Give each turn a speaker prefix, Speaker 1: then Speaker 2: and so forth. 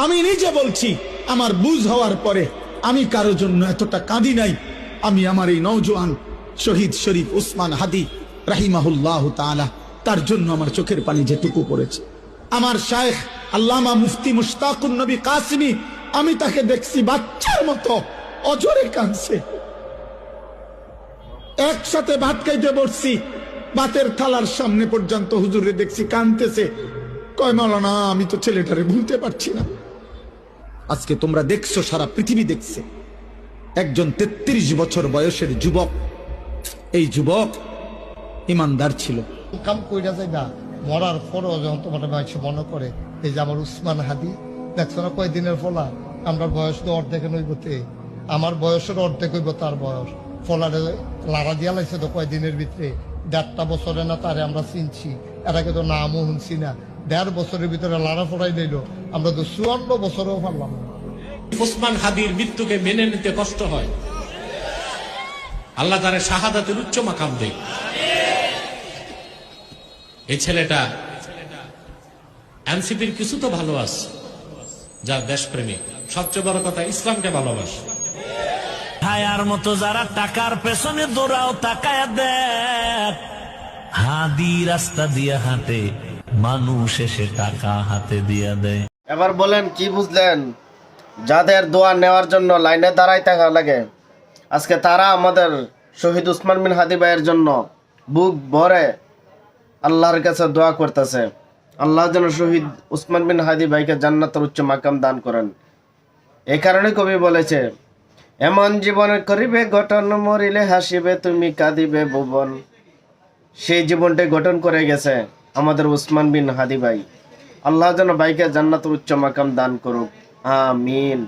Speaker 1: আমি নিজে বলছি, আমার বুঝ হওয়ার পরে আমি কারো জন্য এতটা কাঁদি নাই। আমি আমার এই নওজোয়ান শহীদ শরীফ উসমান হাদি রাহিমাহুল্লাহ তাআলা, তার জন্য আমার চোখের পানি যেটুকু পড়েছে। আমার শায়েখ আল্লামা মুফতি মুশতাকুন নবী কাসিমি, আমি তাকে দেখছি বাচ্চার মতো অজরে কাঁদছে। একসাথে ভাত খাইতে বসছি, ভাতের থালার সামনে পর্যন্ত হুজুরে দেখছি কাঁদতেছে। কয় মাওলানা, আমি তো ছেলেটারে ভুলতে পারছি না। আজকে তোমরা দেখছো, সারা পৃথিবী দেখছে, একজন 33 বছর বয়সের যুবক। এই যুবক ইমানদার ছিল।
Speaker 2: কাম কইরা যাইবা মরার পরও যখন তোমার মানুষ মনে করে, এই যে আমার উসমান হাদি দেখছো না কয়দিনের ফলা, আমরা বয়স তো অর্ধেক নইবতে, আমার বয়সের অর্ধেক হইব তার বয়স। ফলারে লাড়া দিয়া লাগছে তো কয়দিনের ভিতরে, 1.5 বছরে না তারে আমরা চিনছি, এটাকে তো নামও শুনছি না। 1.5 বছরের ভিতরে লাড়া ফড়াই দিল, আমরা তো 54 বছরেও পারলাম না।
Speaker 3: উসমান হাদির মৃত্যুকে মেনে নিতে কষ্ট হয়, আল্লাহ তারে শাহাদাতের উচ্চ মাকাম দেয়। এই ছেলেটা এনসিপির কিছু তো ভালো আছে, যার দেশপ্রেমিক, সবচেয়ে বড় কথা ইসলামকে ভালোবাসে।
Speaker 4: হায়ার মতো যারা টাকার পেছনে দৌড়াও, তাকায়া দেখ হাদি রাস্তা দিয়া হাঁটে, মানুষ এসে টাকা হাতে দিয়া দেয়।
Speaker 5: এবার বলেন কি বুঝলেন? যাদের দোয়া নেওয়ার জন্য লাইনে দাঁড়াই থাকা লাগে, আজকে তারা আমাদের শহীদ উসমান বিন হাদি ভাইয়ের জন্য বুক ভরে আল্লাহর কাছে দোয়া করতেছে। আল্লাহ যেন শহীদ উসমান বিন হাদি ভাইকে জান্নাতের উচ্চ মাকাম দান করেন। এই কারণে কবি বলেছে, এমন জীবন করিবে গঠন, মরিলে হাসিবে তুমি কাঁদিবে ভুবন। সেই জীবনটাই গঠন করে গেছে আমাদের উসমান বিন হাদি ভাই। আল্লাহ যেন ভাইকে জান্নাতের উচ্চ মাকাম দান করুক, আমিন।